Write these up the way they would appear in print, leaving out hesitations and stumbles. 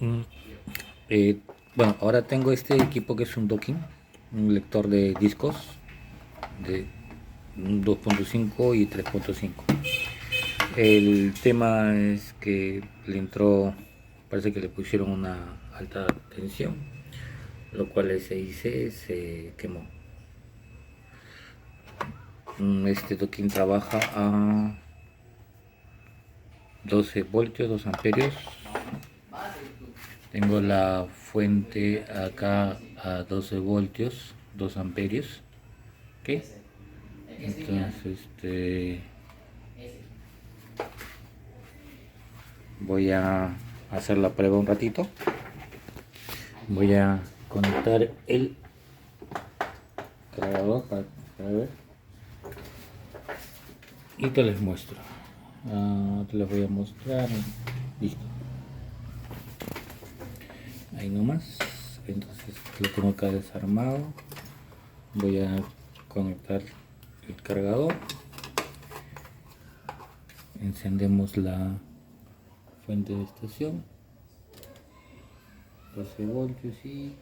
Mm, bueno, ahora tengo este equipo que es un docking, un lector de discos de 2.5 y 3.5. El tema es que le entró, parece que le pusieron una alta tensión, lo cual el CIC se quemó. Este docking trabaja a 12 voltios, 2 amperios. Tengo la fuente acá a 12 voltios, 2 amperios. ¿Ok? Entonces, voy a hacer la prueba un ratito. Voy a conectar el cargador para ver. Y te les muestro. Te les voy a mostrar. Listo. Ahí nomás. Entonces lo tengo acá desarmado. Voy a conectar el cargador. Encendemos la fuente de estación. 12 voltios y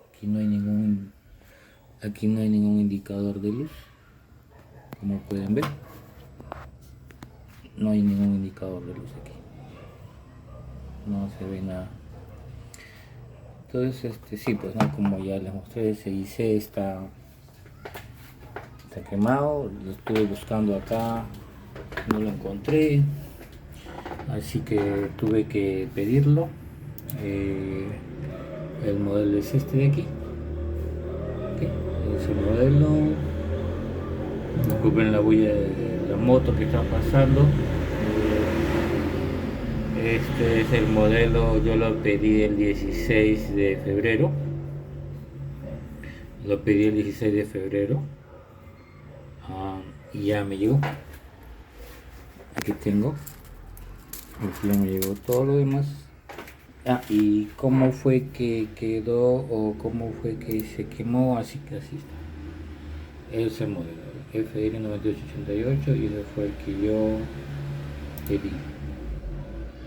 aquí no hay ningún indicador de luz, como pueden ver. No hay ningún indicador de luz aquí, no se ve nada. Entonces sí, pues no, como ya les mostré, ese IC está quemado. Lo estuve buscando acá, no lo encontré, así que tuve que pedirlo. El modelo es este de aquí. ¿Okay? Es el modelo. Disculpen la bulla de la moto que está pasando. Este es el modelo, yo lo pedí el 16 de febrero. Lo pedí el 16 de febrero. Y ya me llegó. Aquí tengo. Aquí ya me llegó todo lo demás. Y cómo fue que quedó o cómo fue que se quemó, así que así está. Es el modelo FR9888 y ese fue el que yo pedí.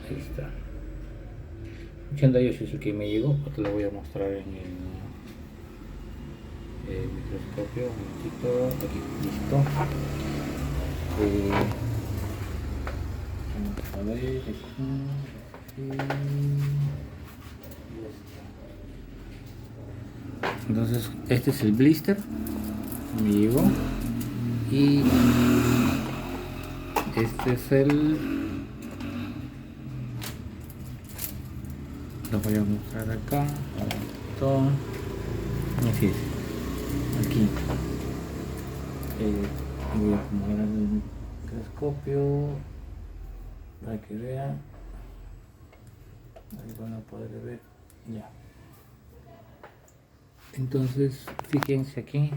Ahí está. 88 es el que me llegó, te lo voy a mostrar en el microscopio. Un momentito, aquí, listo. Vamos a ver, entonces este es el blister, me llegó, y este es lo voy a mostrar acá, todo, así es, aquí. Voy a acomodar el microscopio para que vean. Ahí van a poder ver ya. Entonces fíjense aquí,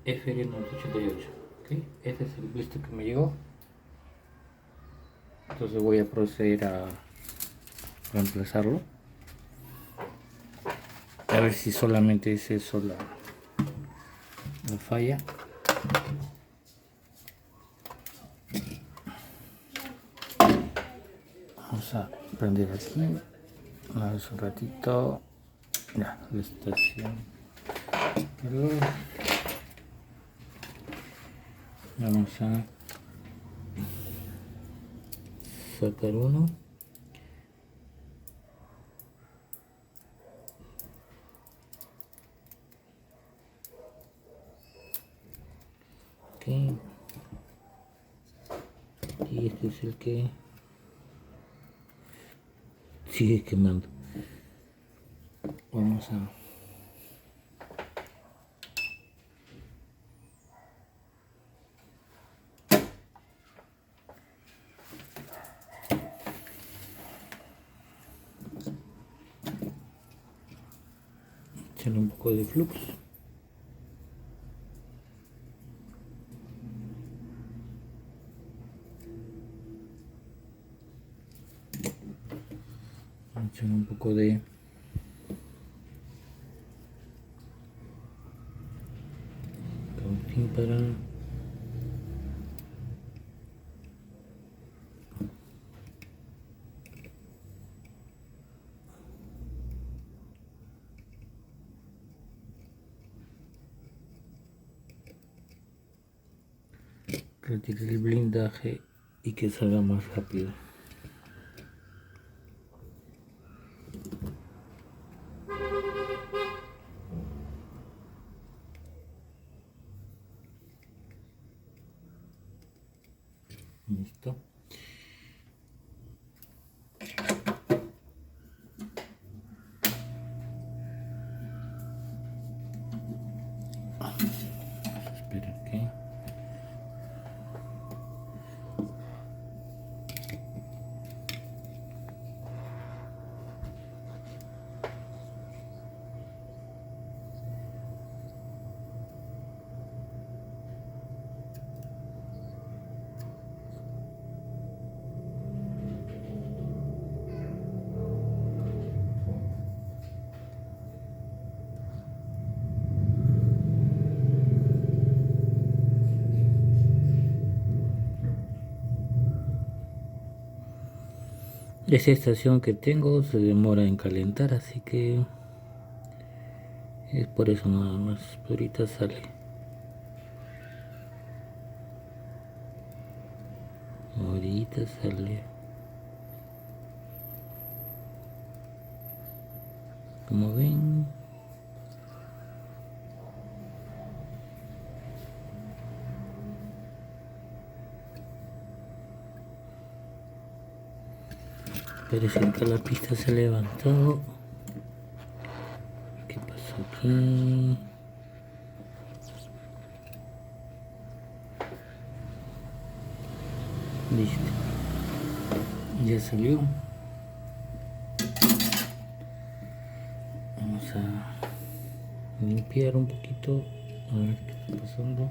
FR988, ¿okay? Este es el blister que me llegó. Entonces voy a proceder a reemplazarlo, a ver si solamente es eso la falla. Vamos a prender aquí, vamos un ratito, ya, la estación. Vamos a sacar uno. Okay. Y este es el que sigue quemando. Vamos a echarle un poco de flux. Echar un poco de cautín para Retire el blindaje y que salga más rápido. Listo. Espera que esa estación que tengo se demora en calentar, así que es por eso nada más. Pero ahorita sale. Ahorita sale. Como ven. Parece que la pista se ha levantado. ¿Qué pasó aquí? Listo. Ya salió. Vamos a limpiar un poquito. A ver qué está pasando.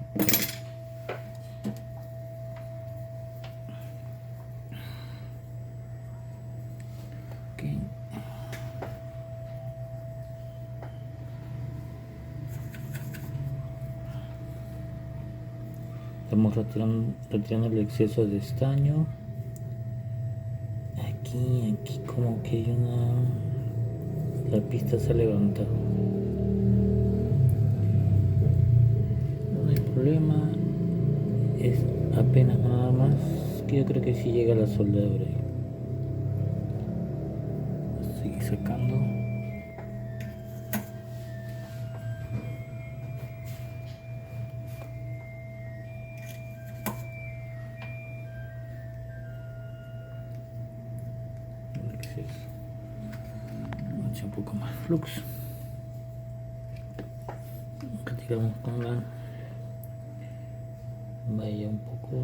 Okay. Estamos retirando el exceso de estaño. Aquí como que hay la pista se ha levantado. No hay problema. Es apenas nada más que yo creo que sí llega la soldadura. Sigue sacando. Un poco más flux. Retiramos con la vaya un poco.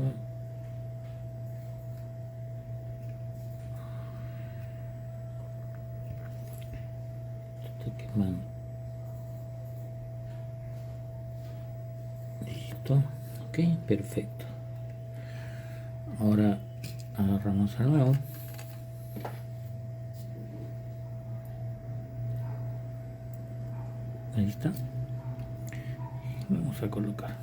Está quemando. Listo. Ok, perfecto. Ahora agarramos de nuevo. Ahí está. Vamos a colocar.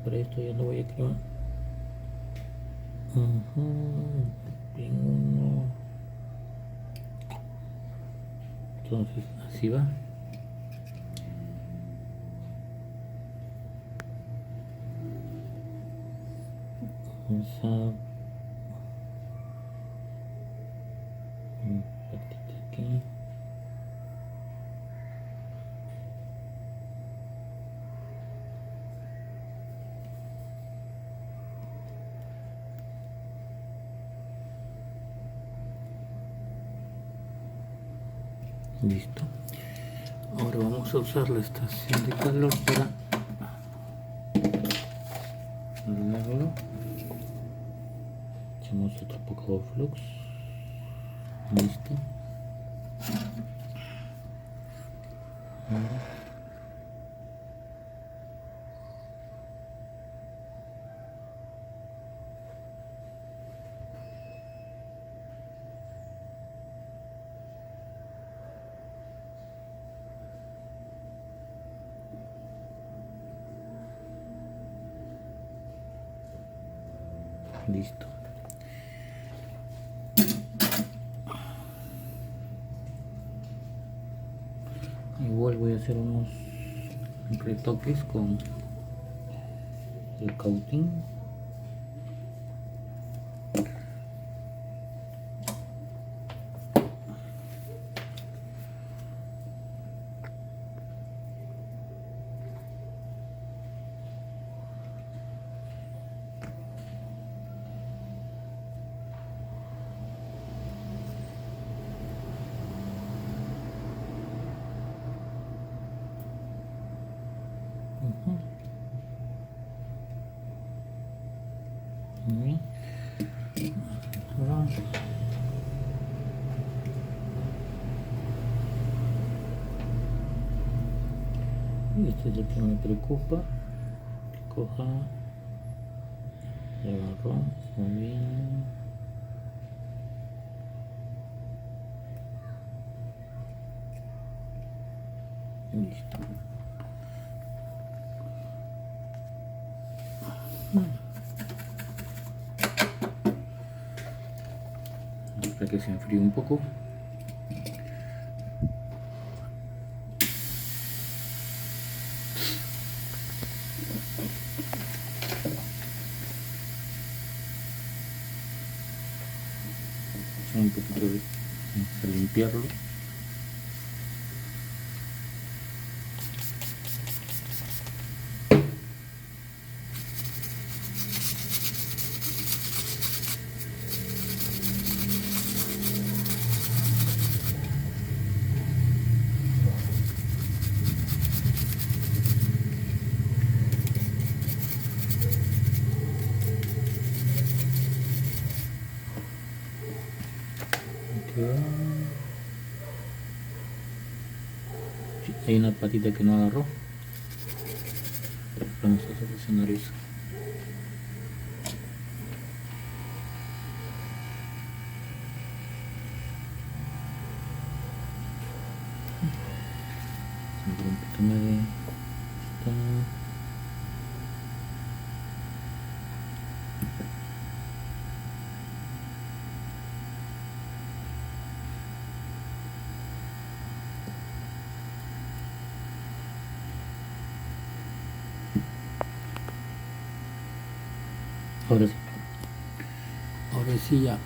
Para esto ya lo voy a crear. Bien uno. Entonces así va. Vamos a un patito aquí. Listo. Ahora vamos a usar la estación de calor para darlo. Echamos otro poco de flux. Listo. Listo. Igual voy a hacer unos retoques con el coating. Muy bien. Y este es el que me preocupa, que coja el agarró muy bien. Listo. Para que se enfríe un poco. Un poquito de vamos a limpiarlo. Sí, hay una patita que no agarró. Vamos a solucionar eso. Un poquito más de esto. Ahora sí. Ahora sí ya.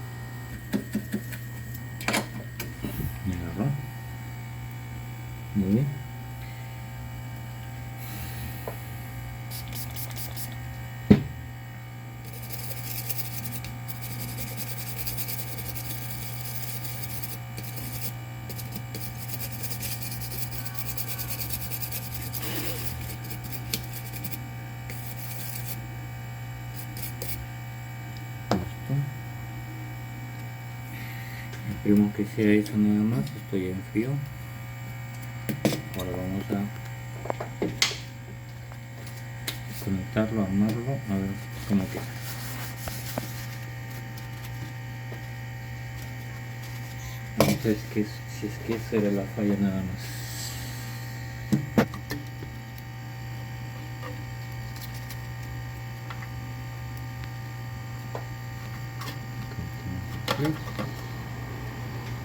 Me agarró. Muy bien. Esperemos que sea eso nada más. Esto ya enfrió. Ahora vamos a conectarlo, armarlo, a ver cómo queda. Entonces, si es que esa era la falla nada más.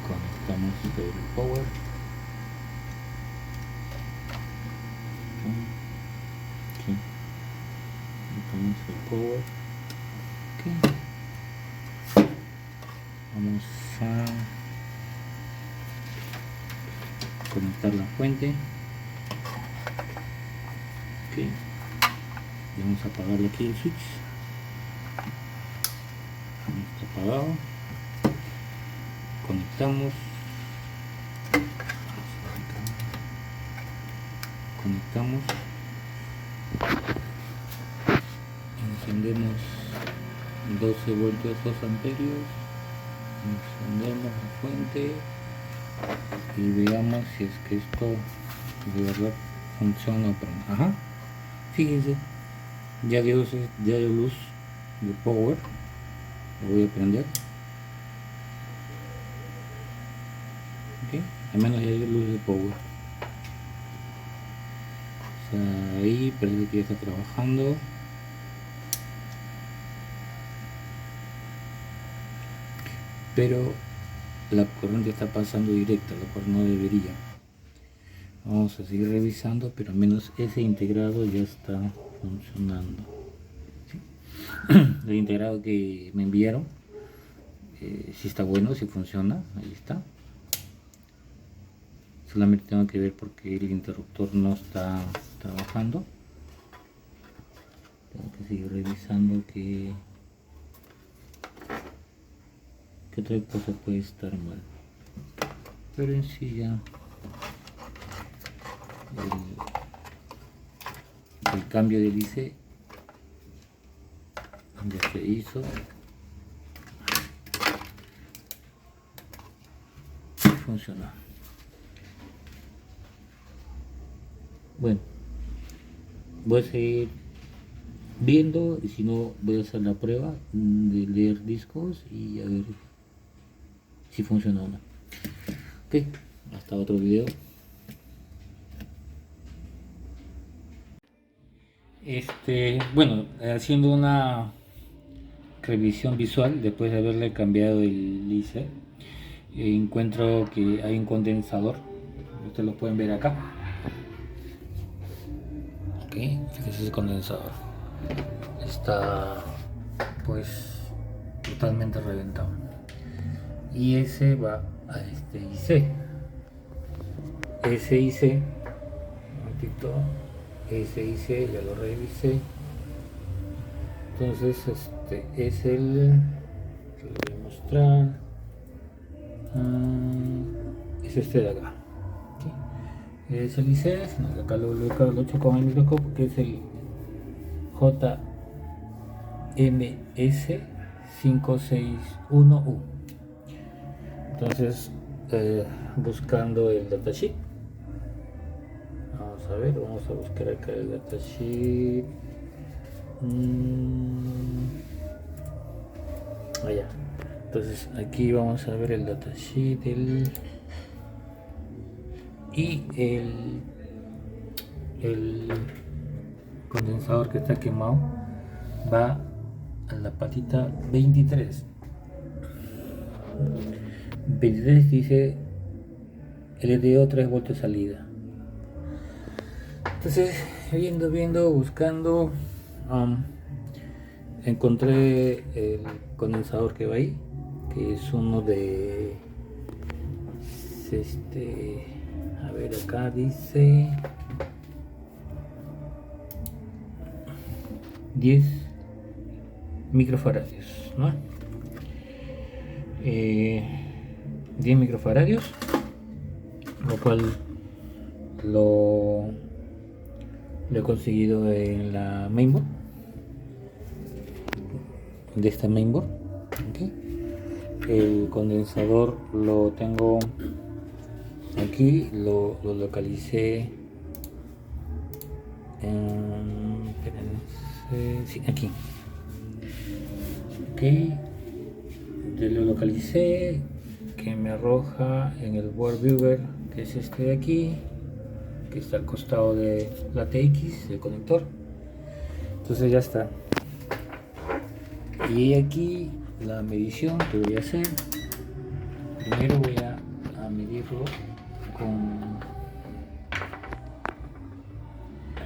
Conectamos el power. Aquí. Conectamos el power. Okay. Vamos a conectar la fuente. Okay. Y vamos a apagarle aquí el switch. Está apagado. Conectamos. Conectamos. Encendemos 12 voltios 2 amperios. Encendemos la fuente y veamos si es que esto de verdad funciona. Ajá, fíjense, ya dio luz de power. Lo voy a prender. Ok, al menos ya dio luz de power. O sea, ahí parece que ya está trabajando. Pero la corriente está pasando directa, lo cual no debería. Vamos a seguir revisando, pero al menos ese integrado ya está funcionando. ¿Sí? El integrado que me enviaron, si está bueno, si funciona, ahí está. Solamente tengo que ver porque el interruptor no está trabajando. Tengo que seguir revisando que otra cosa puede estar mal. Pero en sí ya el cambio del IC ya se hizo. Funciona. Bueno, voy a seguir viendo y si no voy a hacer la prueba de leer discos y a ver si funciona o no. Ok, hasta otro video. Bueno, haciendo una revisión visual después de haberle cambiado el IC, encuentro que hay un condensador. Ustedes lo pueden ver acá. Ok, este es el condensador. Está pues totalmente reventado. Y ese va a este IC. Ese IC, un momentito, ese IC ya lo revisé. Entonces es el que les voy a mostrar. Es este de acá. ¿Sí? Es el IC, acá lo he hecho con el microscopio, que es el JMS561U. Entonces, buscando el datasheet, vamos a ver, vamos a buscar acá el datasheet. Allá. Entonces aquí vamos a ver el datasheet y el condensador que está quemado va a la patita 23. 23 dice LDO 3 voltios salida. Entonces viendo, buscando, encontré el condensador que va ahí, que es uno de a ver, acá dice 10 microfaradios, ¿no? 10 microfaradios, lo cual lo he conseguido en la mainboard, de esta mainboard. ¿Okay? El condensador lo tengo aquí, lo localicé sí, aquí. Ok, yo lo localicé, que me arroja en el board viewer, que es este de aquí, que está al costado de la TX, el conector. Entonces ya está. Y aquí la medición que voy a hacer. Primero voy a medirlo con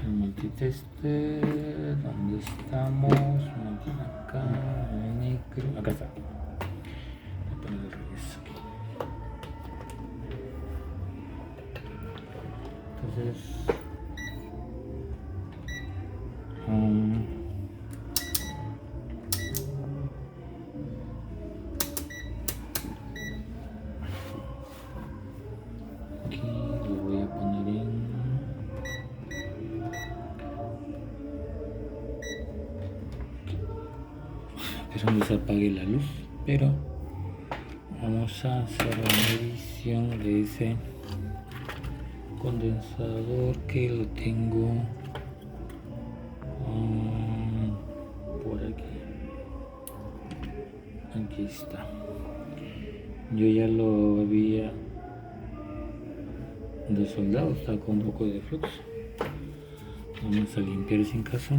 el multitester. ¿Dónde estamos? Acá, micro. Acá está. Voy a poner el revés aquí. Entonces, aquí lo voy a poner en esperando se apague la luz, pero vamos a hacer la medición de ese condensador que lo tengo por aquí. Aquí está. Yo ya lo había desoldado, está con un poco de flux. Vamos a limpiar sin caso.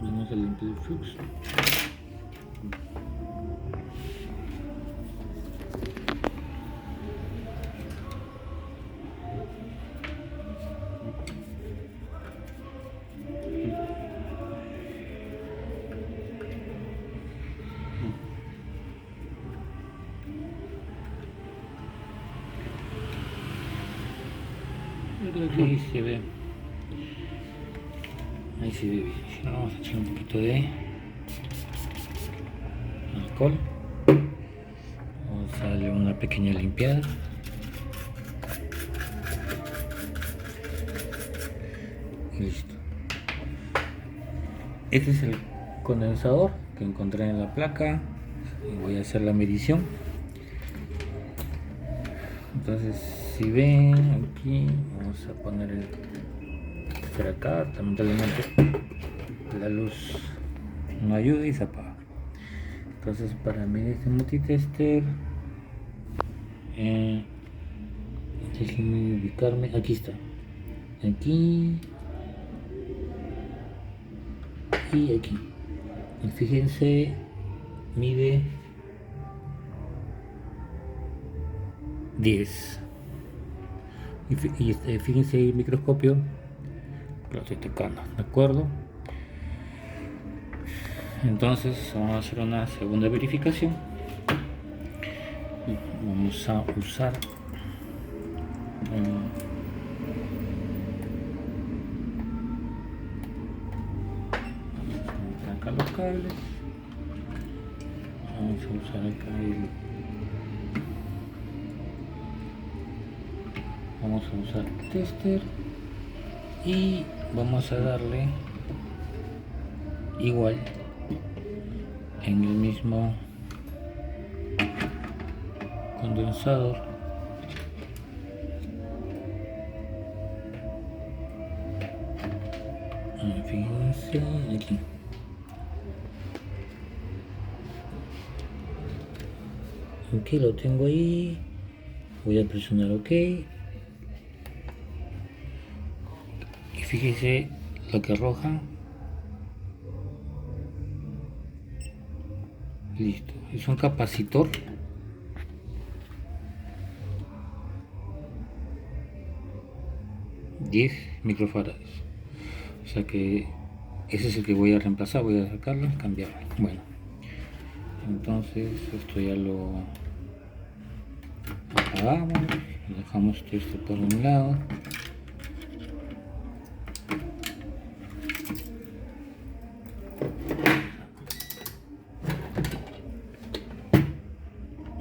Vamos a limpiar el flux. Creo que ahí se ve. Ahí se ve bien. Si no, vamos a echar un poquito de alcohol. Vamos a darle una pequeña limpiada. Listo. Este es el condensador que encontré en la placa. Y voy a hacer la medición. Entonces, si ven aquí, vamos a poner el tester acá. Lamentablemente la luz no ayuda y se apaga. Entonces, para medir este multitester, déjenme ubicarme. Aquí está. Aquí y aquí. Y fíjense, mide 10. Y fíjense el microscopio, lo estoy tocando, ¿de acuerdo? Entonces vamos a hacer una segunda verificación. Vamos a usar acá los cables. Vamos a usar acá vamos a usar tester y vamos a darle igual en el mismo condensador. Fíjense aquí. Ok, lo tengo ahí. Voy a presionar OK. Y fíjense lo que arroja. Listo. Es un capacitor. $10 microfarads. O sea que ese es el que voy a reemplazar. Voy a sacarlo, cambiarlo. Bueno, entonces esto ya lo apagamos, dejamos esto por un lado.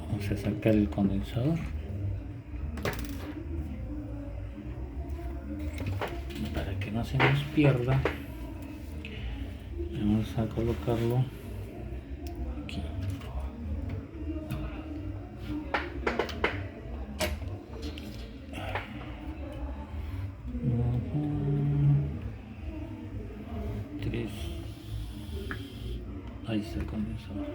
Vamos a sacar el condensador para que no se nos pierda. Vamos a colocarlo aquí. Ahí está el condensador.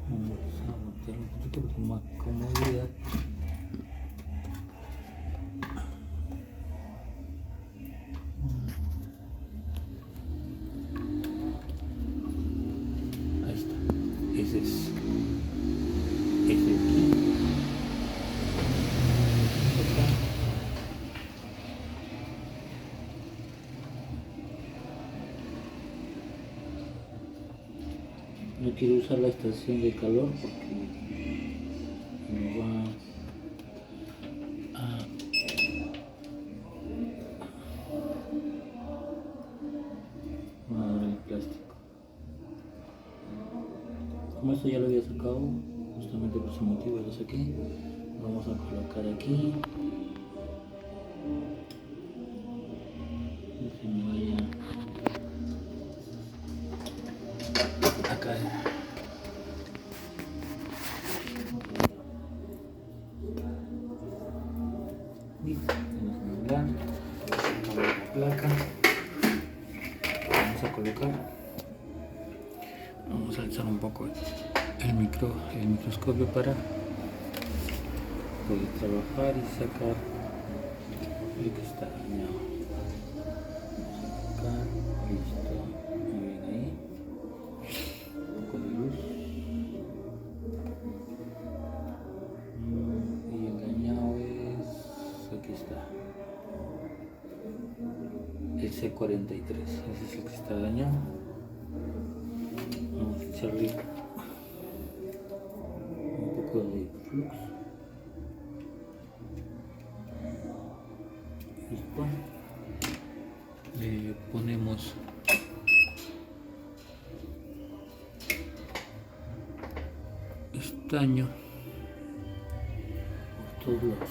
Vamos a meter un poquito con más comodidad. Ahí está. Ese es. Ese es aquí. No quiero usar la estación de calor porque me va a dar el plástico. Como esto ya lo había sacado, justamente por ese motivo lo saqué, vamos a colocar aquí. No se me vaya acá. La placa. Vamos a colocar. Vamos a alzar un poco el microscopio para poder trabajar y sacar lo que está dañado. Acá, listo. Muy bien ahí. Un poco de luz. Y el dañado es. Aquí está. El C43. Ese es el que está dañado. echarle un poco de flux. Listo. Le ponemos estaño por todos lados.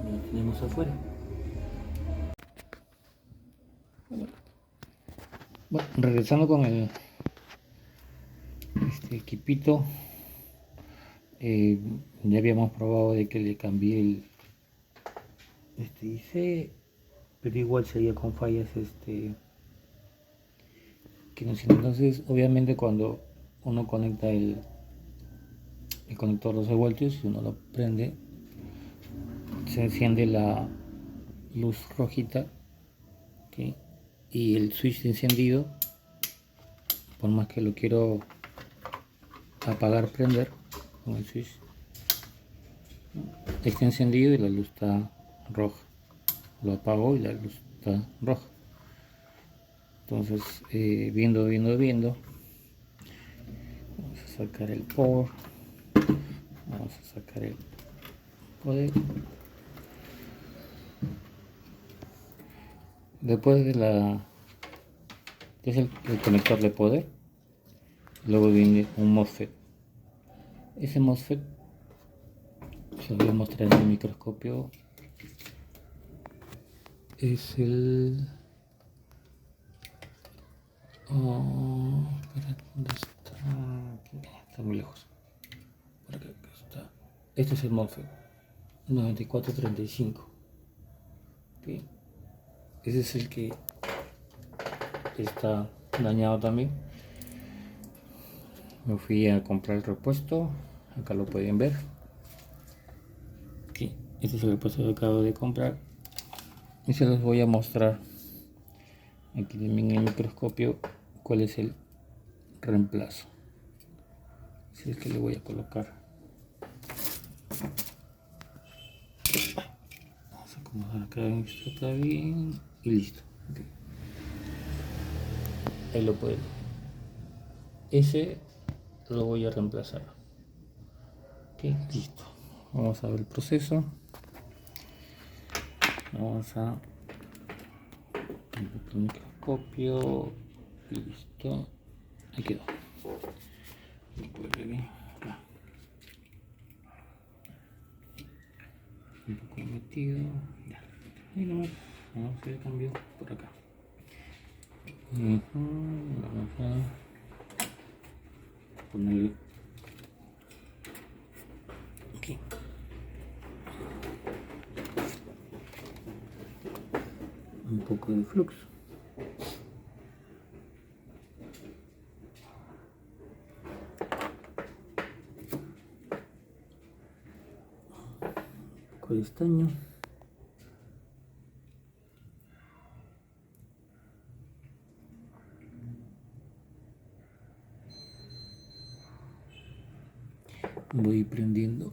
Lo tenemos afuera. Bueno, regresando con el equipito, ya habíamos probado de que le cambié el dice, pero igual sería con fallas que no sirve. Entonces obviamente cuando uno conecta el conector 12 voltios y uno lo prende, se enciende la luz rojita, ¿okay? Y el switch de encendido, por más que lo quiero apagar, prender con el switch, está encendido y la luz está roja. Lo apago y la luz está roja. Entonces viendo, vamos a sacar el power, vamos a sacar el poder. Después de es el conector de poder, luego viene un MOSFET. Ese MOSFET se lo voy a mostrar en el microscopio. Es el espera, ¿dónde está? Aquí, está muy lejos. Por acá está. Este es el MOSFET 9435. ¿Okay? Ese es el que está dañado también. Me fui a comprar el repuesto. Acá lo pueden ver. Aquí, este es el repuesto que acabo de comprar. Y se los voy a mostrar aquí también en el microscopio cuál es el reemplazo. Si es que le voy a colocar. Vamos a acomodar acá, esto está bien y listo. Okay. Ahí lo pueden. Ese lo voy a reemplazar. Ok, listo. Vamos a ver el proceso. Vamos a el microscopio. Listo. Ahí quedó. Un poco metido. Ya. Ahí nomás. Vamos a hacer el cambio por acá. Vamos a ponerle aquí. Un poco de flux. Un poco de estaño. Voy prendiendo.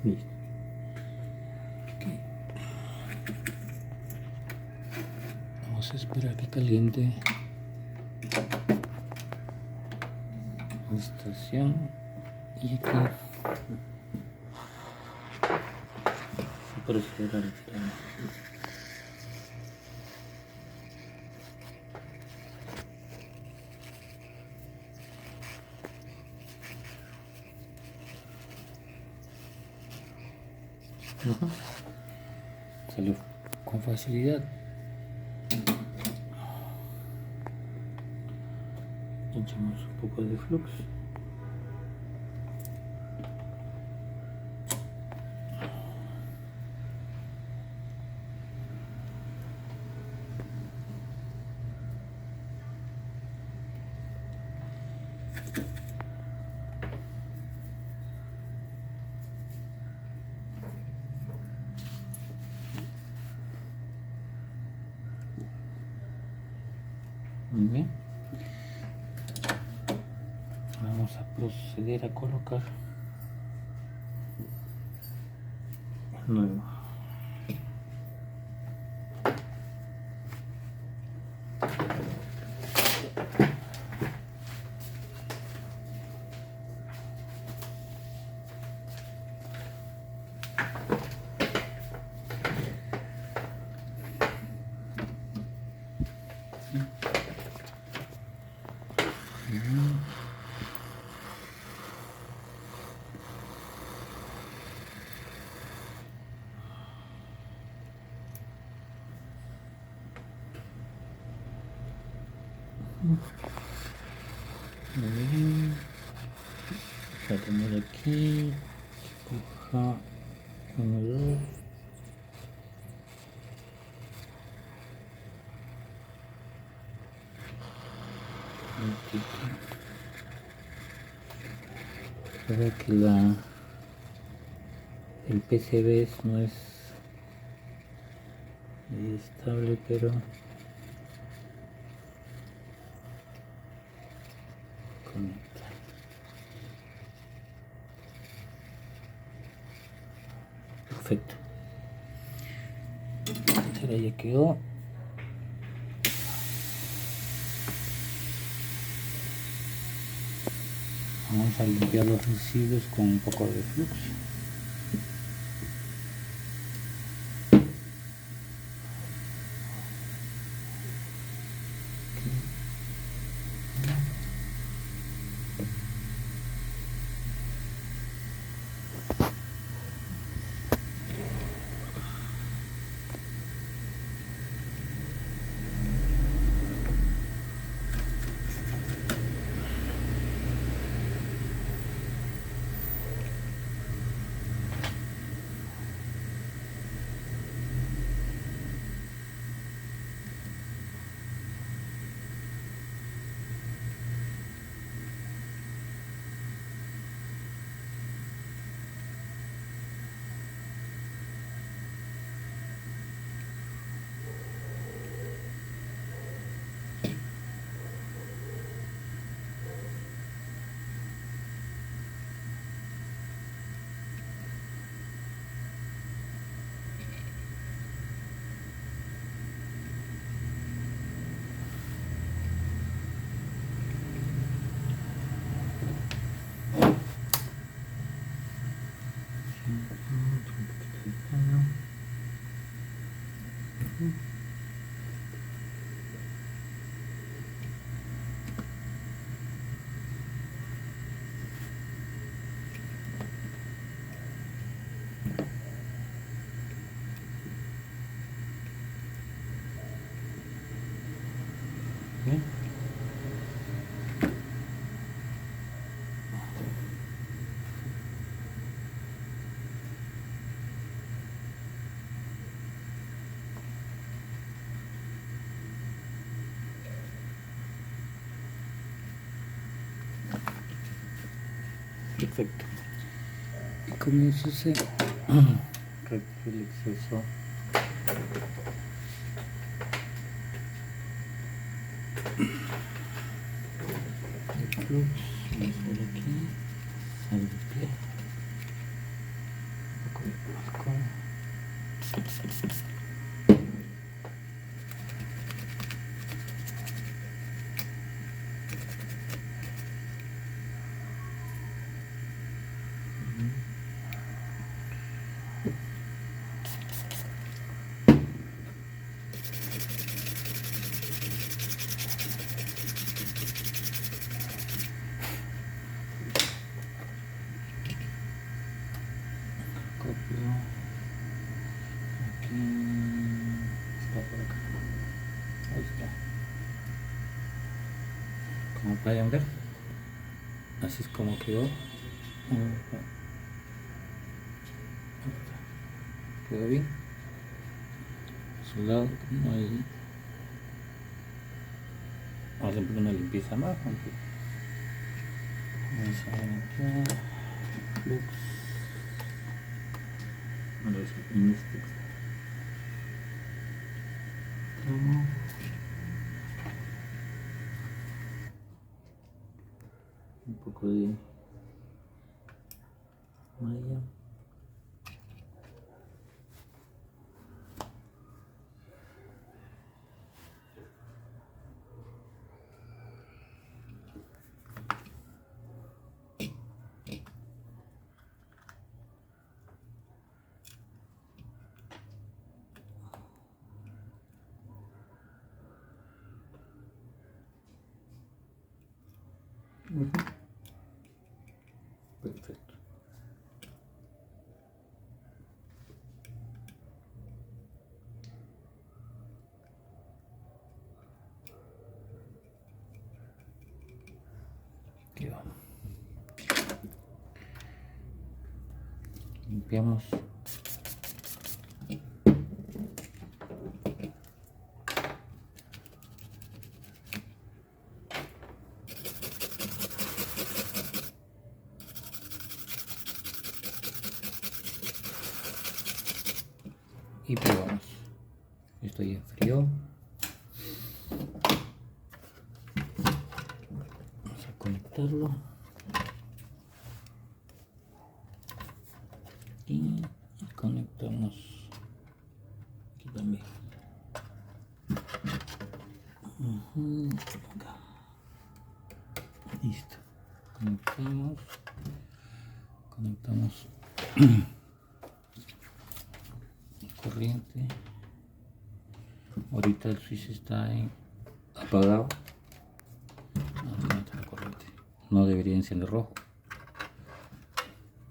Listo. Okay. Vamos a esperar que caliente. estación y aquí se procederá a retirar. Salió con facilidad. Echamos un poco de flux. Muy bien. Vamos a proceder a colocar nuevo. Muy bien. Voy a poner aquí. Coja 1, 2. Para que el PCB no es estable, pero conecta. Perfecto. Ahora ya quedó. Vamos a limpiar los residuos con un poco de flux. Bien. Perfecto. Y con eso se retira el exceso de flux. Vamos a ver aquí. A limpiar. Un poco de alcohol. Como pueden ver, así es como quedó. Quedó bien. Su lado no hay. Vamos a hacer una limpieza más. Vamos a ver acá. Flux. Ahora es en este. Un poco de malla. Perfecto. Quedó. Limpiamos. Y probamos. Esto ya enfrió. Vamos a conectarlo. Y conectamos aquí también. Acá. Listo. Conectamos corriente. Ahorita el switch está apagado. No está la corriente. No debería encender rojo.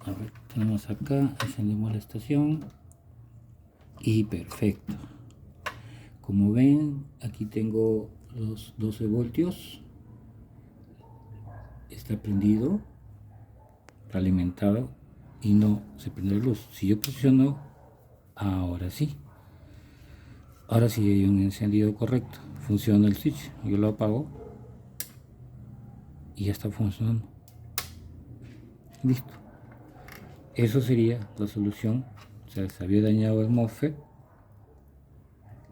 A ver, tenemos acá, encendemos la estación y perfecto. Como ven, aquí tengo los 12 voltios. Está prendido, alimentado y no se prende la luz. Si yo presiono, ahora sí. Ahora sí hay un encendido correcto. Funciona el switch. Yo lo apago y ya está funcionando. Listo. Eso sería la solución. O sea, se había dañado el MOSFET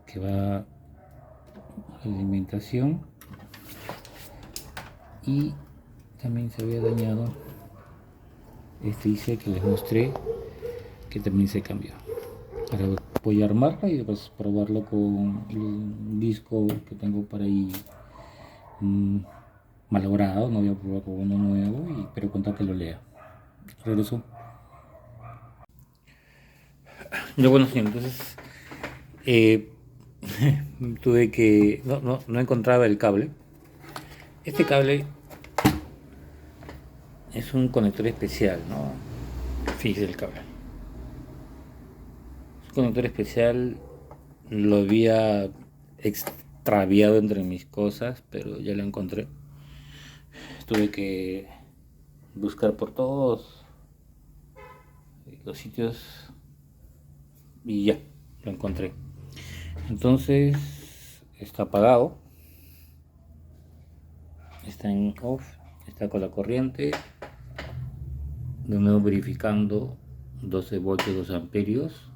que va a la alimentación y también se había dañado este IC que les mostré, que también se cambió. Ahora voy a armarla y después probarlo con el disco que tengo por ahí malogrado. No voy a probar con uno nuevo, pero contar que lo lea. Regreso. Ya bueno, sí, entonces tuve que... No encontraba el cable. Este cable es un conector especial, ¿no? Fíjese el cable. Es un conector especial, lo había extraviado entre mis cosas, pero ya lo encontré. Tuve que buscar por todos los sitios y ya, lo encontré. Entonces, está apagado, está en off, está con la corriente. De nuevo verificando 12 voltios, 2 amperios.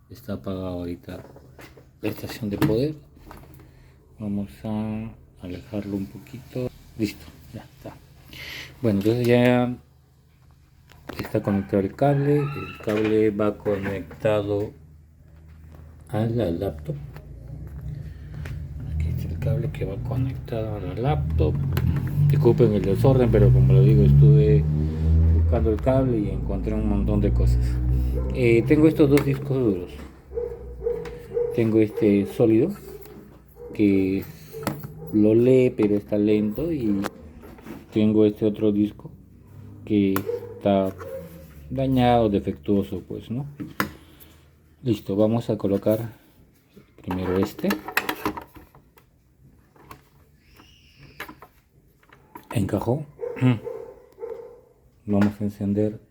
Está apagado ahorita la estación de poder. Vamos a alejarlo un poquito. Listo, ya está. Bueno, entonces ya está conectado el cable. El cable va conectado a la laptop. Aquí está el cable que va conectado a la laptop. Disculpen el desorden, pero como lo digo, estuve buscando el cable y encontré un montón de cosas. Tengo estos dos discos duros. Tengo este sólido que lo lee pero está lento, y tengo este otro disco que está dañado, defectuoso, pues, ¿no? Listo, vamos a colocar primero este. Encajó. Vamos a encender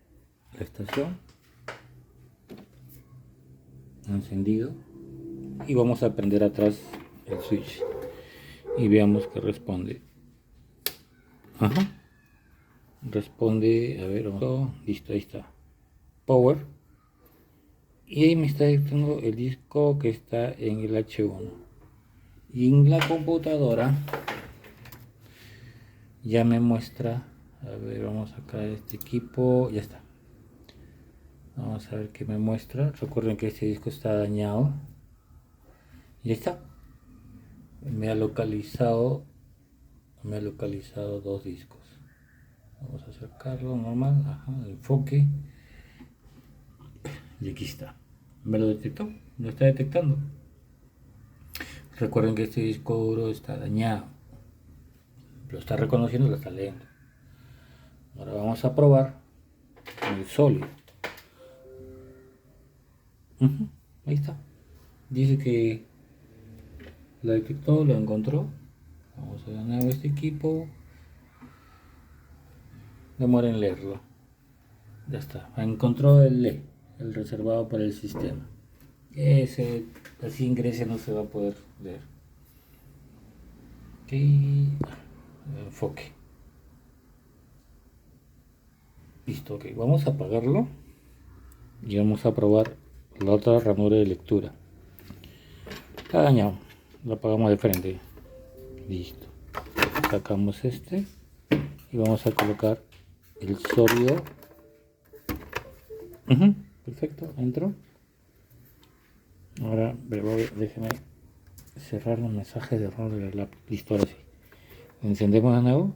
la estación. Encendido. Y vamos a prender atrás el switch. Y veamos que responde. Ajá. Responde, a ver, listo, ahí está. Power. Y ahí me está diciendo el disco que está en el H1. Y en la computadora ya me muestra, a ver, vamos a sacar este equipo, ya está. Vamos a ver qué me muestra. Recuerden que este disco está dañado. Y ahí está. Me ha localizado dos discos. Vamos a acercarlo normal, ajá, enfoque. Y aquí está. Me lo detectó, lo está detectando. Recuerden que este disco duro está dañado. Lo está reconociendo, lo está leyendo. Ahora vamos a probar el sólido. Ahí está. Dice que lo detectó, lo encontró. Vamos a ganar este equipo. Demora en leerlo. Ya está. Encontró el reservado para el sistema. Ese así en Grecia no se va a poder leer. Ok. Enfoque. Listo, ok. Vamos a apagarlo. Y vamos a probar la otra ranura de lectura. Está dañado. Lo apagamos de frente. Listo. Sacamos este. Y vamos a colocar el sólido. Perfecto, entró. Ahora déjeme cerrar los mensajes de error de la laptop. Listo, ahora sí. Encendemos de nuevo.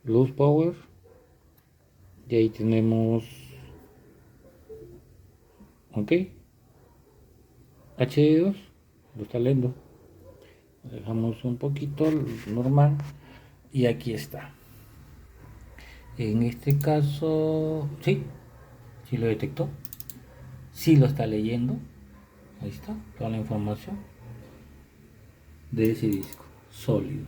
Luz power. Y ahí tenemos. Ok. HD2. Lo está leyendo. Lo dejamos un poquito normal. Y aquí está. En este caso. Sí. Sí lo detectó. Sí lo está leyendo. Ahí está. Toda la información de ese disco. Sólido.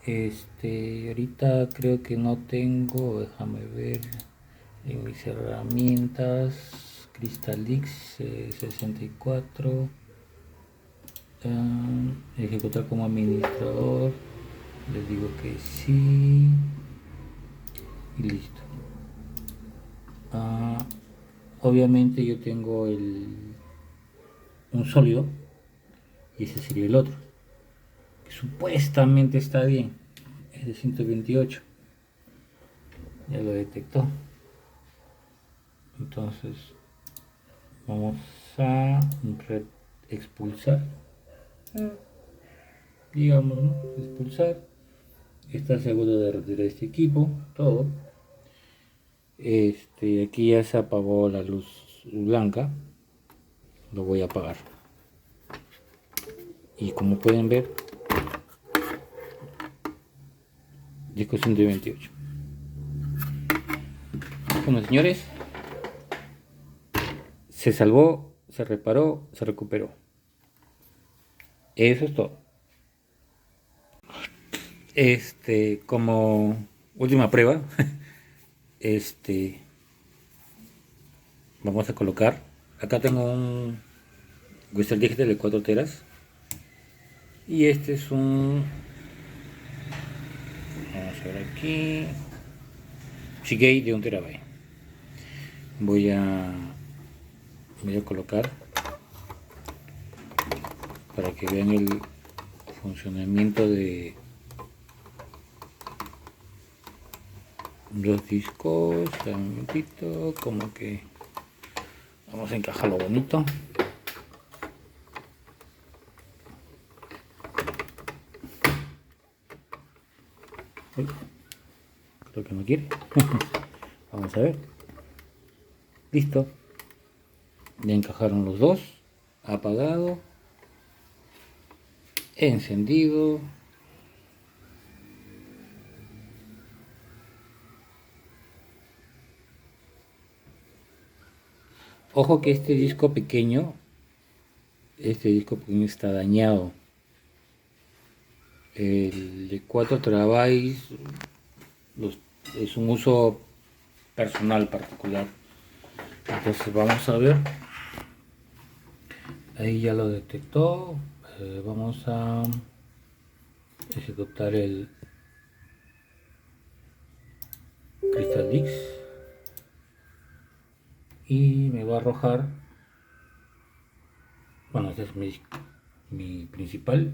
Ahorita creo que no tengo, déjame ver en mis herramientas, Crystalix 64, ejecutar como administrador, les digo que sí y listo. Obviamente yo tengo un sólido y ese sería el otro, que supuestamente está bien, es de 128. Ya lo detectó. Entonces vamos a expulsar, digamos, ¿no? Expulsar. Está seguro de retirar este equipo, todo. Aquí ya se apagó la luz blanca. Lo voy a apagar. Y como pueden ver, disco 128. Bueno, señores, se salvó, se reparó, se recuperó. Eso es todo. Como última prueba, vamos a colocar. Acá tengo un Western Digital de 4 teras. Y este es un. Vamos a ver aquí. Seagate de 1 terabyte. Voy a colocar para que vean el funcionamiento de los discos. Un momentito, como que vamos a encajarlo bonito. Uy, creo que no quiere. Vamos a ver. Listo. Ya encajaron los dos. Apagado. Encendido. Ojo que este disco pequeño está dañado. El de 4 terabytes es un uso personal particular. Entonces vamos a ver. Ahí ya lo detectó. Vamos a ejecutar el CrystalDix y me va a arrojar, bueno, este es mi principal.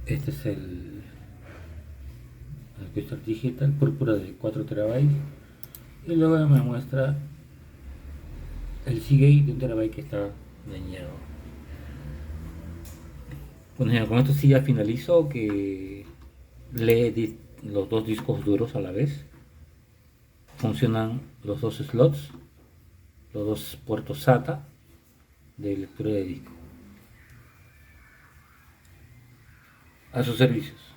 Este es el Crystal Digital púrpura de 4 terabytes y luego me muestra el Seagate de 1 terabyte que está dañado. Bueno, con esto sí ya finalizo, que lee los dos discos duros a la vez. Funcionan los dos slots, los dos puertos SATA de lectura de disco. A sus servicios.